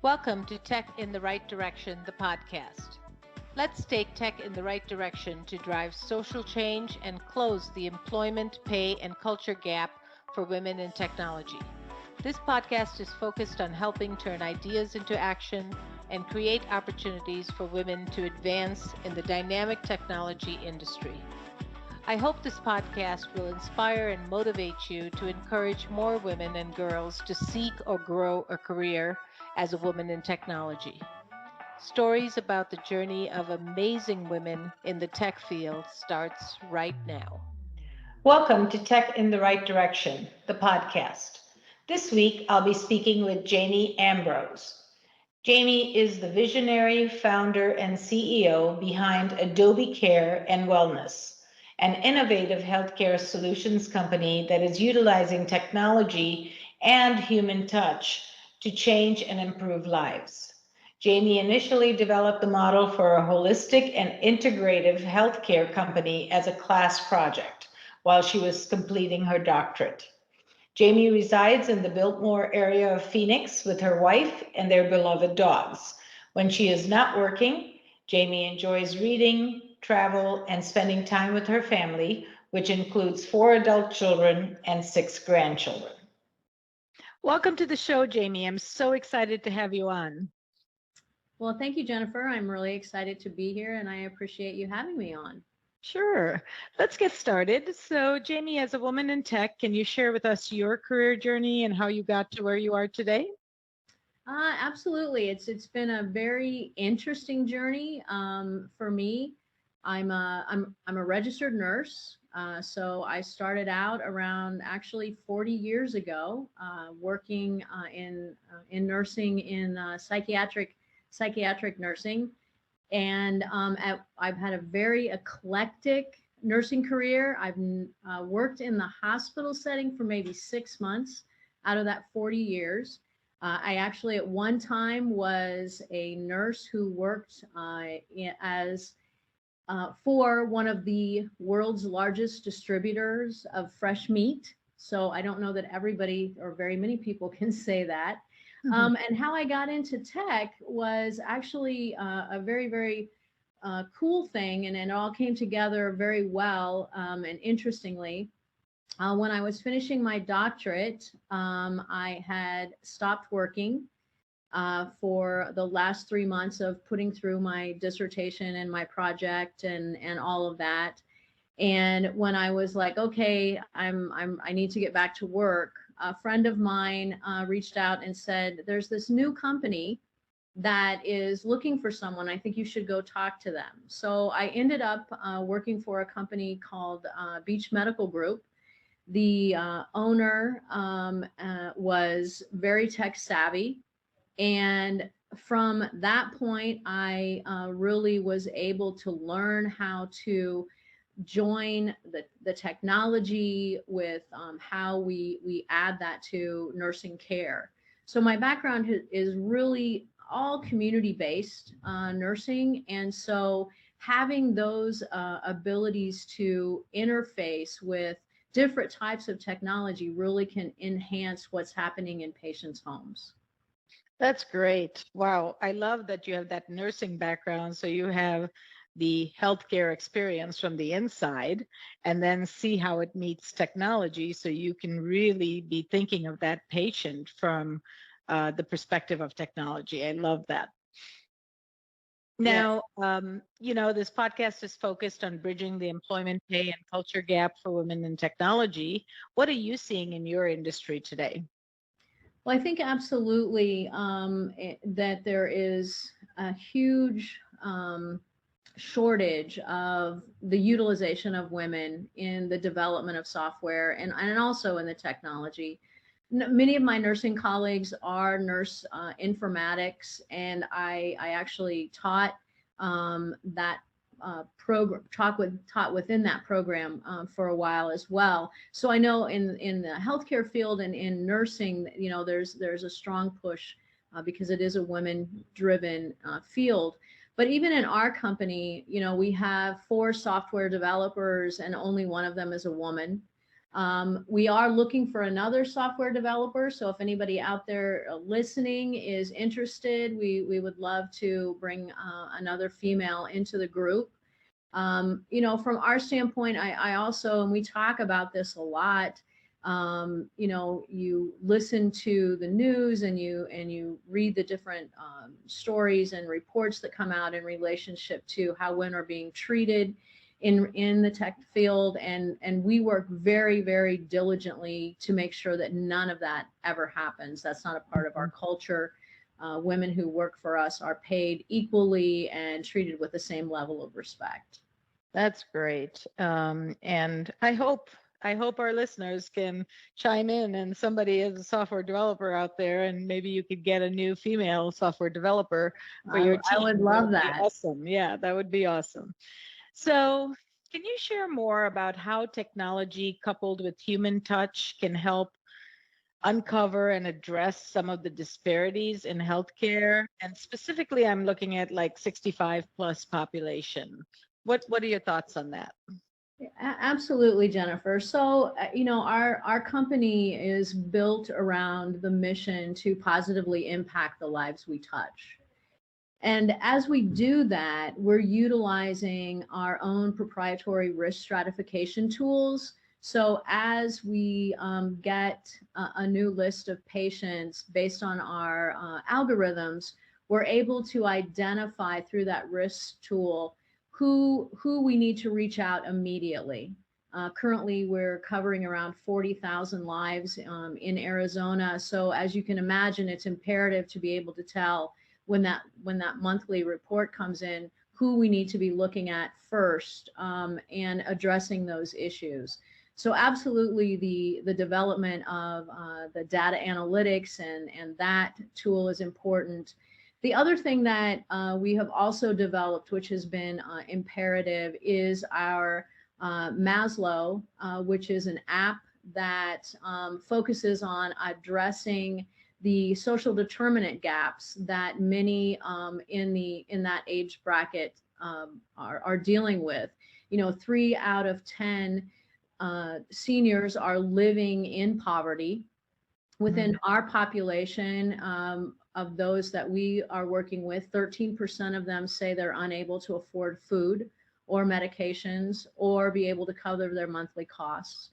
Welcome to Tech in the Right Direction, the podcast. Let's take tech in the right direction to drive social change and close the employment, pay, and culture gap for women in technology. This podcast is focused on helping turn ideas into action and create opportunities for women to advance in the dynamic technology industry. I hope this podcast will inspire and motivate you to encourage more women and girls to seek or grow a career as a woman in technology. Stories about the journey of amazing women in the tech field starts right now. Welcome to Tech in the Right Direction, the podcast. This week, I'll be speaking with Jayme Ambrose. Jayme is the visionary, founder, and CEO behind Adobe Care and Wellness, an innovative healthcare solutions company that is utilizing technology and human touch to change and improve lives. Jayme initially developed the model for a holistic and integrative healthcare company as a class project while she was completing her doctorate. Jayme resides in the Biltmore area of Phoenix with her wife and their beloved dogs. When she is not working, Jayme enjoys reading, travel, and spending time with her family, which includes 4 adult children and 6 grandchildren. Welcome to the show, Jayme. I'm so excited to have you on. Well, thank you, Jennifer. I'm really excited to be here, and I appreciate you having me on. Sure. Let's get started. So, Jayme, as a woman in tech, can you share with us your career journey and how you got to where you are today? Absolutely. It's been a very interesting journey for me. I'm a registered nurse. So I started out around actually 40 years ago, working in nursing in psychiatric nursing, and I've had a very eclectic nursing career. I've worked in the hospital setting for maybe 6 months out of that 40 years. I actually at one time was a nurse who worked as for one of the world's largest distributors of fresh meat. So I don't know that everybody or very many people can say that. And how I got into tech was actually a very, very cool thing. And it all came together very well and interestingly. When I was finishing my doctorate, I had stopped working for the last 3 months of putting through my dissertation and my project and all of that. And when I was like, okay, I need to get back to work, a friend of mine reached out and said, there's this new company that is looking for someone. I think you should go talk to them. So I ended up working for a company called Beach Medical Group. The owner was very tech savvy. And from that point, I really was able to learn how to join the technology with how we add that to nursing care. So my background is really all community-based nursing. And so having those abilities to interface with different types of technology really can enhance what's happening in patients' homes. That's great. Wow. I love that you have that nursing background. So you have the healthcare experience from the inside and then see how it meets technology. So you can really be thinking of that patient from the perspective of technology. I love that. Now, this podcast is focused on bridging the employment pay and culture gap for women in technology. What are you seeing in your industry today? Well, I think absolutely that there is a huge shortage of the utilization of women in the development of software and also in the technology. Many of my nursing colleagues are nurse informatics, and I actually taught that program, taught within that program for a while as well. So I know in the healthcare field and in nursing, there's a strong push because it is a women-driven field. But even in our company, we have 4 software developers and only one of them is a woman. We are looking for another software developer. So if anybody out there listening is interested, we would love to bring another female into the group. From our standpoint, I also, and we talk about this a lot, you listen to the news and you read the different stories and reports that come out in relationship to how women are being treated in the tech field, and we work very, very diligently to make sure that none of that ever happens. That's not a part of our culture. Women who work for us are paid equally and treated with the same level of respect. That's great. And I hope our listeners can chime in, and somebody is a software developer out there, and maybe you could get a new female software developer for your team. I would love that. Awesome. Yeah, that would be awesome. So can you share more about how technology coupled with human touch can help uncover and address some of the disparities in healthcare? And specifically, I'm looking at like 65 plus population. What are your thoughts on that? Absolutely, Jennifer. So, our company is built around the mission to positively impact the lives we touch. And as we do that, we're utilizing our own proprietary risk stratification tools. So as we get a new list of patients based on our algorithms, we're able to identify through that risk tool who we need to reach out immediately. Currently, we're covering around 40,000 lives in Arizona. So as you can imagine, it's imperative to be able to tell when that monthly report comes in who we need to be looking at first and addressing those issues. So absolutely, the development of the data analytics and that tool is important. The other thing that we have also developed, which has been imperative, is our Maslow, which is an app that focuses on addressing the social determinant gaps that many in that age bracket are dealing with. 3 out of 10 seniors are living in poverty. Within our population, of those that we are working with, 13% of them say they're unable to afford food or medications or be able to cover their monthly costs.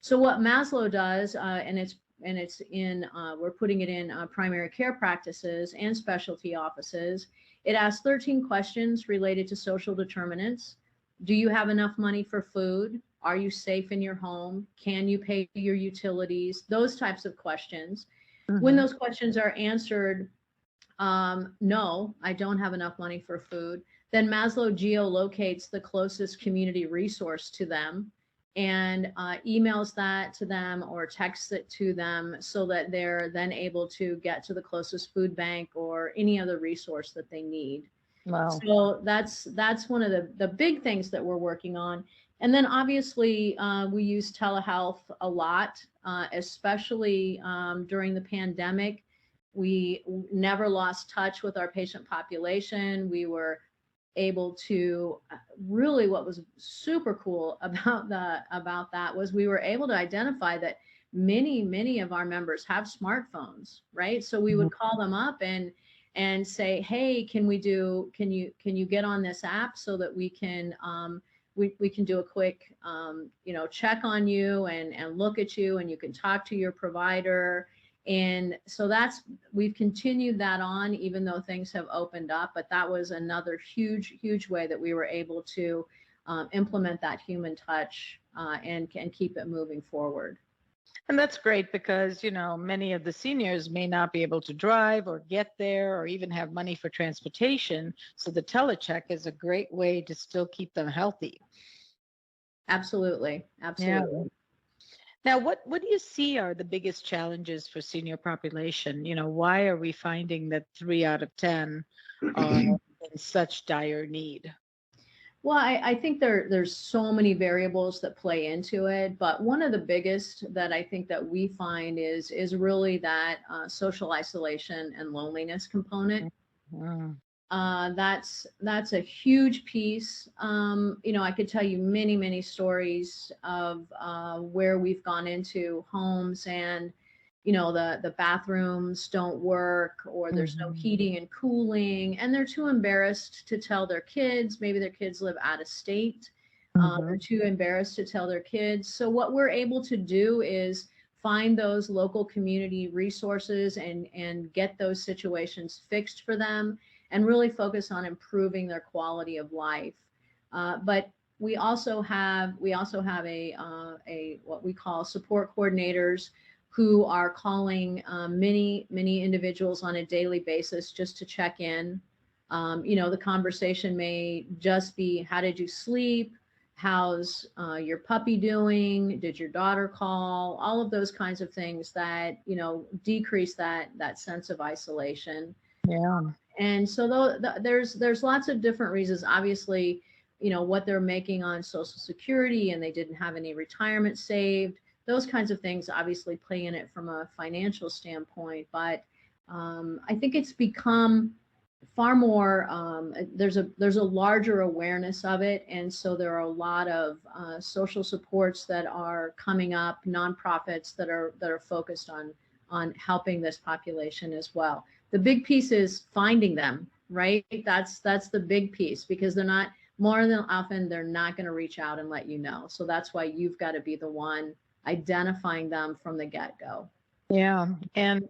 So what Maslow does, and it's in, we're putting it in primary care practices and specialty offices. It asks 13 questions related to social determinants. Do you have enough money for food? Are you safe in your home? Can you pay your utilities? Those types of questions. When those questions are answered, no, I don't have enough money for food, then Maslow geolocates the closest community resource to them and emails that to them or texts it to them so that they're then able to get to the closest food bank or any other resource that they need. Wow. So that's one of the big things that we're working on. And then obviously we use telehealth a lot, especially during the pandemic. We never lost touch with our patient population. We were able to really, what was super cool about that was we were able to identify that many of our members have smartphones, right? So we would call them up and say, hey, can you get on this app so that we can we can do a quick check on you and look at you, and you can talk to your provider. And so we've continued that on, even though things have opened up, but that was another huge way that we were able to implement that human touch and keep it moving forward. And that's great because, many of the seniors may not be able to drive or get there or even have money for transportation. So the telecheck is a great way to still keep them healthy. Absolutely. Yeah. Now, what do you see are the biggest challenges for senior population? Why are we finding that 3 out of 10 are in such dire need? Well, I think there's so many variables that play into it, but one of the biggest that I think that we find is really that social isolation and loneliness component. That's a huge piece. I could tell you many, many stories of where we've gone into homes and the bathrooms don't work, or there's no Mhm. heating and cooling, and they're too embarrassed to tell their kids. Maybe their kids live out of state. They're Mhm. too embarrassed to tell their kids. So what we're able to do is find those local community resources and get those situations fixed for them, and really focus on improving their quality of life. But we also have a what we call support coordinators who are calling many individuals on a daily basis just to check in. The conversation may just be, how did you sleep? How's your puppy doing? Did your daughter call? All of those kinds of things that decrease that sense of isolation. Yeah. And so there's lots of different reasons. Obviously, what they're making on Social Security, and they didn't have any retirement saved. Those kinds of things obviously play in it from a financial standpoint. But I think it's become far more. There's a larger awareness of it, and so there are a lot of social supports that are coming up, nonprofits that are focused on helping this population as well. The big piece is finding them, right? That's the big piece, because they're not, more than often they're not going to reach out and let you know. So that's why you've got to be the one identifying them from the get-go. Yeah. And,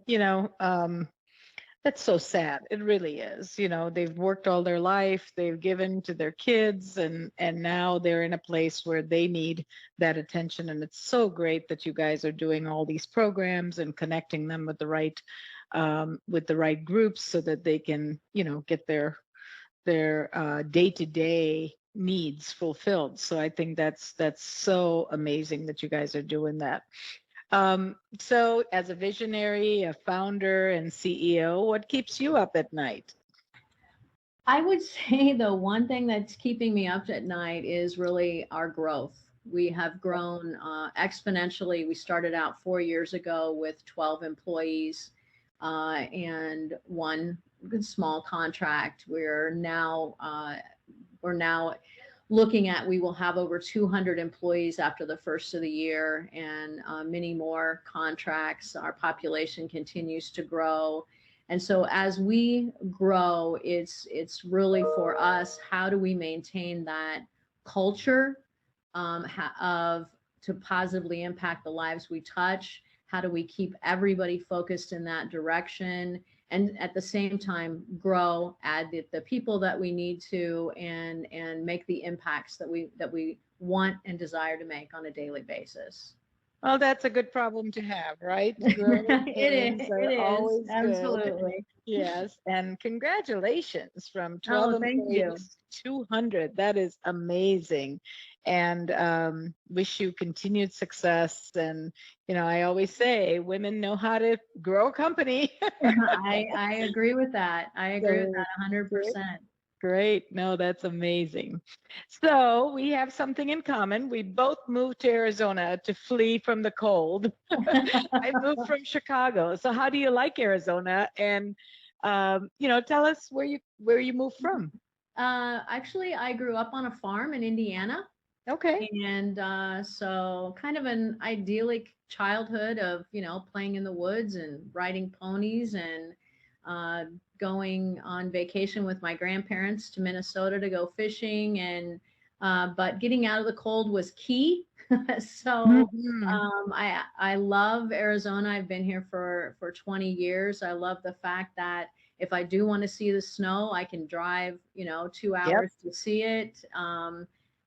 that's so sad. It really is. They've worked all their life, they've given to their kids, and now they're in a place where they need that attention. And it's so great that you guys are doing all these programs and connecting them with the right groups so that they can, get their day-to-day needs fulfilled. So I think that's so amazing that you guys are doing that. So as a visionary, a founder and CEO, what keeps you up at night? I would say the one thing that's keeping me up at night is really our growth. We have grown exponentially. We started out 4 years ago with 12 employees and one small contract. We're now looking at, we will have over 200 employees after the first of the year, and many more contracts. Our population continues to grow. And so as we grow, it's really for us, how do we maintain that culture of to positively impact the lives we touch? How do we keep everybody focused in that direction? And at the same time grow, add the people that we need to, and make the impacts that we want and desire to make on a daily basis. Well, that's a good problem to have, right? Growing It pains is, it are is, always good. absolutely. Yes, and congratulations, from 12 Oh, thank you. employees to 200. That is amazing. And wish you continued success. And, I always say women know how to grow a company. I agree with that. I agree with So that 100%. great. No, that's amazing. So we have something in common. We both moved to Arizona to flee from the cold. I moved from Chicago. So how do you like Arizona? And tell us where you moved from. Actually, I grew up on a farm in Indiana. Okay. And so kind of an idyllic childhood of, playing in the woods and riding ponies and uh, going on vacation with my grandparents to Minnesota to go fishing. And but getting out of the cold was key. So Mhm. I love Arizona. I've been here for 20 years. I love the fact that if I do want to see the snow, I can drive, two Yep. hours to see it.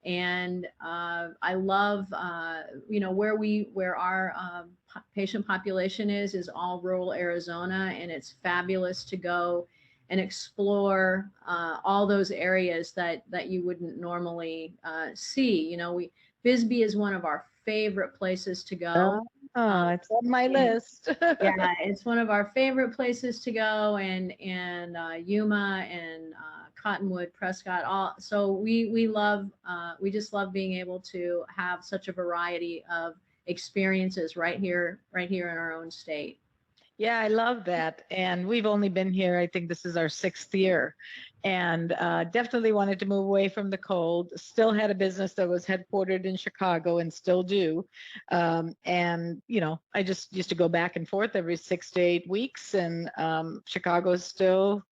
And I love, where our patient population is all rural Arizona, and it's fabulous to go and explore all those areas that you wouldn't normally see. Bisbee is one of our favorite places to go. Oh, it's on my And list. yeah, it's one of our favorite places to go, and Yuma and Cottonwood, Prescott, all. So we just love being able to have such a variety of experiences right here in our own state. Yeah, I love that. And we've only been here, I think this is our 6th year. And definitely wanted to move away from the cold. Still had a business that was headquartered in Chicago and still do. And, I just used to go back and forth every 6 to 8 weeks. And Chicago is still,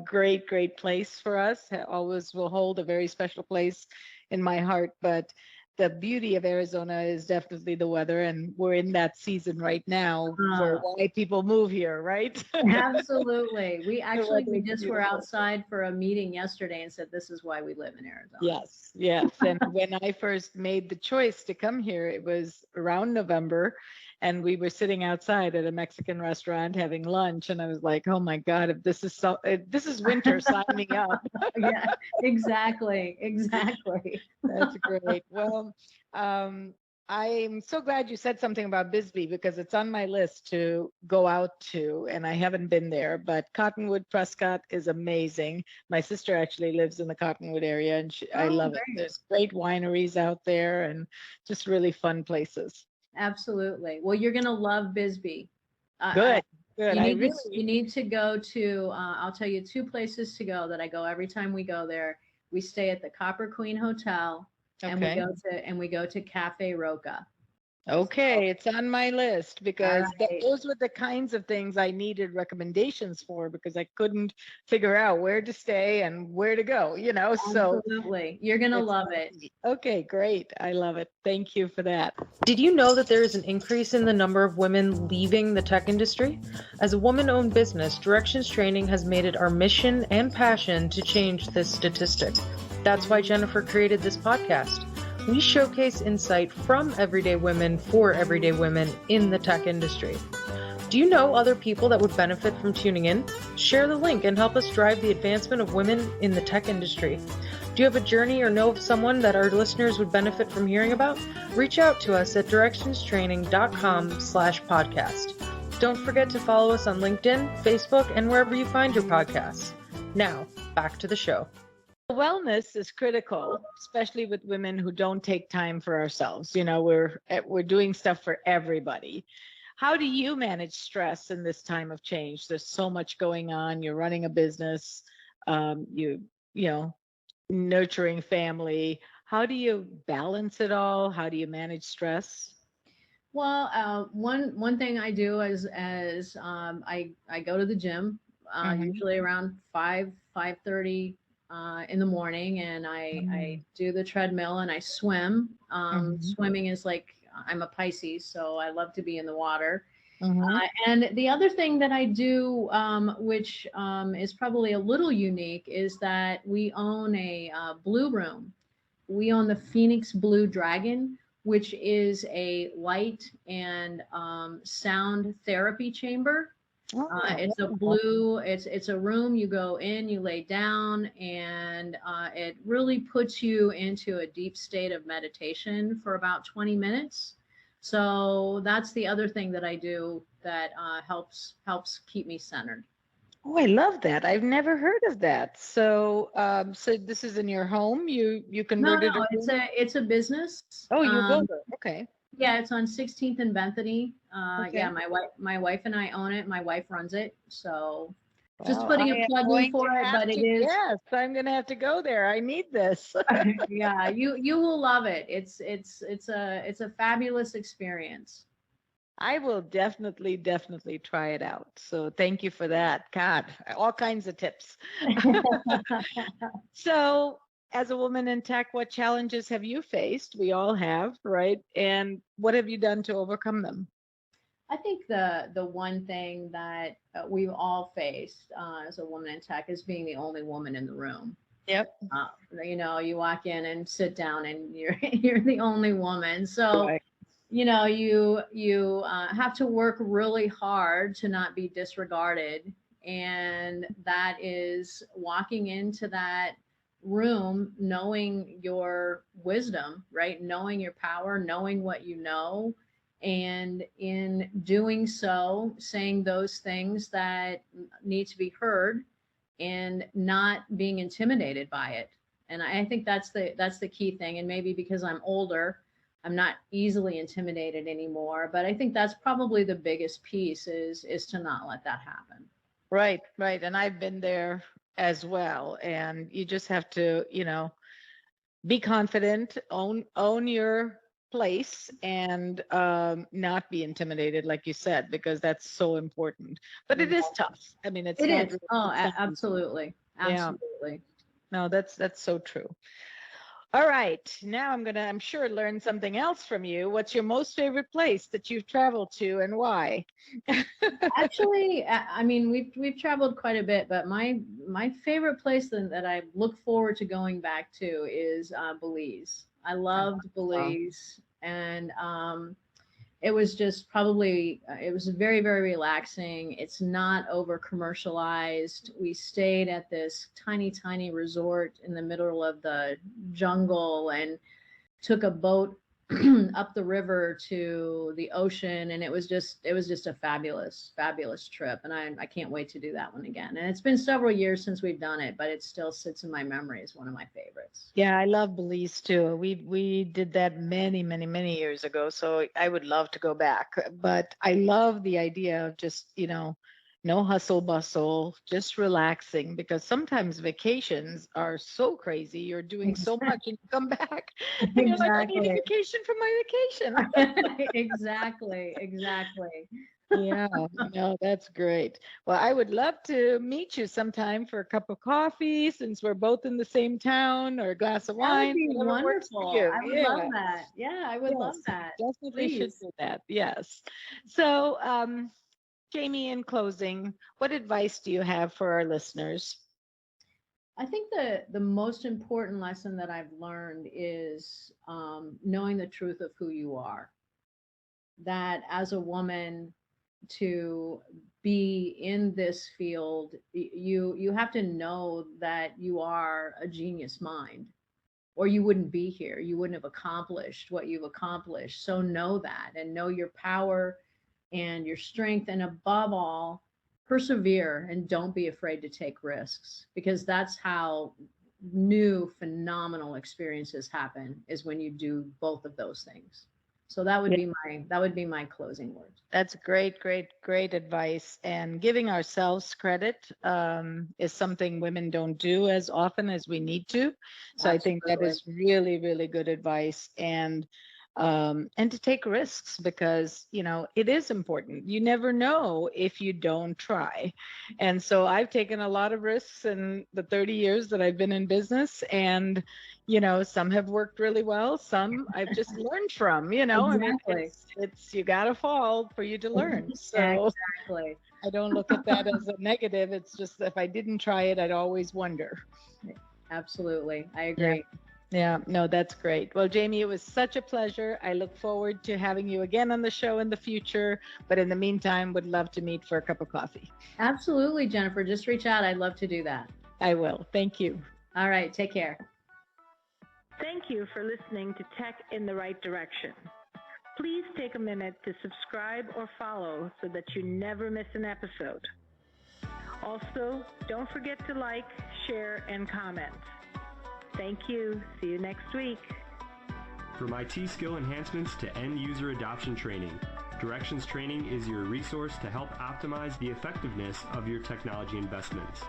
great, great place for us. Always will hold a very special place in my heart. But the beauty of Arizona is definitely the weather, and we're in that season right now for Uh, why people move here, right? Absolutely. The weather We is just were beautiful. outside for a meeting yesterday and said this is why we live in Arizona. Yes, yes. And when I first made the choice to come here, it was around November, and we were sitting outside at a Mexican restaurant having lunch, and I was like, "Oh my God, if this is winter, sign me up." Yeah, exactly. Exactly. That's great. Well, um, I'm so glad you said something about Bisbee because it's on my list to go out to, and I haven't been there. But Cottonwood Prescott is amazing. My sister actually lives in the Cottonwood area, and I Oh, love it. great. There's great wineries out there and just really fun places. Absolutely. Well, you're gonna love Bisbee. Good, good. I You really, need to go to. I'll tell you two places to go that I go every time we go there. We stay at the Copper Queen Hotel, and okay. we go to Cafe Roca. So, Okay, it's on my list all because right. those were the kinds of things I needed recommendations for because I couldn't figure out where to stay and where to go. So Absolutely. You're gonna it's love it. lovely. Okay, great. I love it. Thank you for that. Did you know that there is an increase in the number of women leaving the tech industry? As a woman owned business, Directions Training has made it our mission and passion to change this statistic. That's why Jennifer created this podcast. We showcase insight from everyday women for everyday women in the tech industry. Do you know other people that would benefit from tuning in? Share the link and help us drive the advancement of women in the tech industry. Do you have a journey or know of someone that our listeners would benefit from hearing about? Reach out to us at directionstraining.com/podcast. Don't forget to follow us on LinkedIn, Facebook, and wherever you find your podcasts. Now, back to the show. Wellness is critical, especially with women who don't take time for ourselves. We're doing stuff for everybody. How do you manage stress in this time of change? There's so much going on. You're running a business, you know, nurturing family. How do you balance it all? How do you manage stress? Well, one thing I do is as I go to the gym Hmm. usually around 5:30 in the morning, and I do the treadmill and I swim. Hmm. Swimming is like I'm a Pisces, so I love to be in the water. Hmm. And the other thing that I do, which is probably a little unique, is that we own a blue room. We own the Phoenix Blue Dragon, which is a light and sound therapy chamber. Oh, It's a wonderful. blue. It's a room. You go in, you lay down, and it really puts you into a deep state of meditation for about 20 minutes. So that's the other thing that I do that helps keep me centered. Oh, I love that. I've never heard of that. So this is in your home. You No, no, converted a room. it's a business. Oh, you go there. Okay. Yeah, it's on 16th and Bethany. Yeah, Okay. my wife and I own it. My wife runs it. So just Well, I putting a am plug in going for to it, have but it to, is yes, I'm going to have to go there. I need this. yeah, you will love it. It's a fabulous experience. I will definitely, definitely try it out. So thank you for that. God, all kinds of tips. So, as a woman in tech, what challenges have you faced? We all have, right? And what have you done to overcome them? I think the one thing that we've all faced as a woman in tech is being the only woman in the room. Yep. Uh, you walk in and sit down, and you're you're the only woman. So Right. you have to work really hard to not be disregarded, and that is walking into that room knowing your wisdom, right, knowing your power, knowing what you know, and in doing so saying those things that need to be heard and not being intimidated by it. And I think that's the key thing. And maybe because I'm older, not easily intimidated anymore. But I think that's probably the biggest piece is to not let that happen. Right, right. And I've been there as well. And you just have to, be confident, own your place, and not be intimidated, like you said, because that's so important. But it is tough. I mean, it's It not is. really- Oh, it's not easy. absolutely. Yeah. Absolutely. No, that's so true. All right. Now I'm sure, learn something else from you. What's your most favorite place that you've traveled to and why? Actually, I mean, we've traveled quite a bit, but my favorite place that I look forward to going back to is Belize. I loved Belize, and it was just probably it was very, very relaxing. It's not over commercialized. We stayed at this tiny resort in the middle of the jungle and took a boat up the river to the ocean, and it was just a fabulous trip, and I can't wait to do that one again. And it's been several years since we've done it, but it still sits in my memory as one of my favorites. Yeah, I love Belize too. We did that many years ago, so I would love to go back. But I love the idea of just, no hustle bustle, just relaxing, because sometimes vacations are so crazy. You're doing so much and you come back and you're like, I need a vacation from my vacation. Exactly. Yeah, no, that's great. Well, I would love to meet you sometime for a cup of coffee, since we're both in the same town, or a glass of wine. That would be whatever works for wonderful. you. I would love that. Yeah, I would love that. Definitely should Please. do that. Yes. So, Jayme, in closing, what advice do you have for our listeners? I think the most important lesson that I've learned is knowing the truth of who you are. That as a woman, to be in this field, you have to know that you are a genius mind, or you wouldn't be here. You wouldn't have accomplished what you've accomplished. So know that, and know your power and your strength, and above all, persevere and don't be afraid to take risks, because that's how new phenomenal experiences happen, is when you do both of those things. So that would be my closing words. That's great advice. And giving ourselves credit is something women don't do as often as we need to. So I think that is really good advice. And to take risks, because it is important. You never know if you don't try. And so I've taken a lot of risks in the 30 years that I've been in business, and some have worked really well, some I've just learned from. Exactly. It's you gotta fall for you to learn. So Exactly. I don't look at that as a negative. It's just, if I didn't try it, I'd always wonder. Absolutely, I agree. Yeah, no, that's great. Well, Jayme, it was such a pleasure. I look forward to having you again on the show in the future. But in the meantime, would love to meet for a cup of coffee. Absolutely, Jennifer. Just reach out. I'd love to do that. I will. Thank you. All right. Take care. Thank you for listening to Tech in the Right Direction. Please take a minute to subscribe or follow so that you never miss an episode. Also, don't forget to like, share, and comment. Thank you. See you next week. From IT skill enhancements to end user adoption training, Directions Training is your resource to help optimize the effectiveness of your technology investments.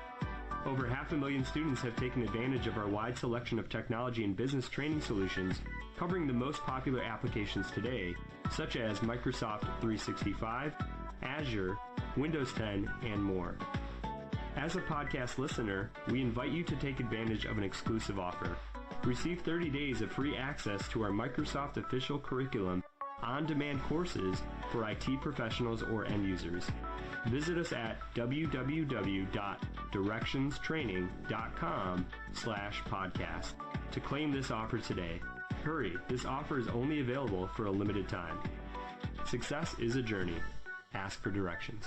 Over 500,000 students have taken advantage of our wide selection of technology and business training solutions, covering the most popular applications today, such as Microsoft 365, Azure, Windows 10, and more. As a podcast listener, we invite you to take advantage of an exclusive offer. Receive 30 days of free access to our Microsoft official curriculum, on-demand courses for IT professionals or end users. Visit us at www.directionstraining.com/podcast to claim this offer today. Hurry, this offer is only available for a limited time. Success is a journey. Ask for directions.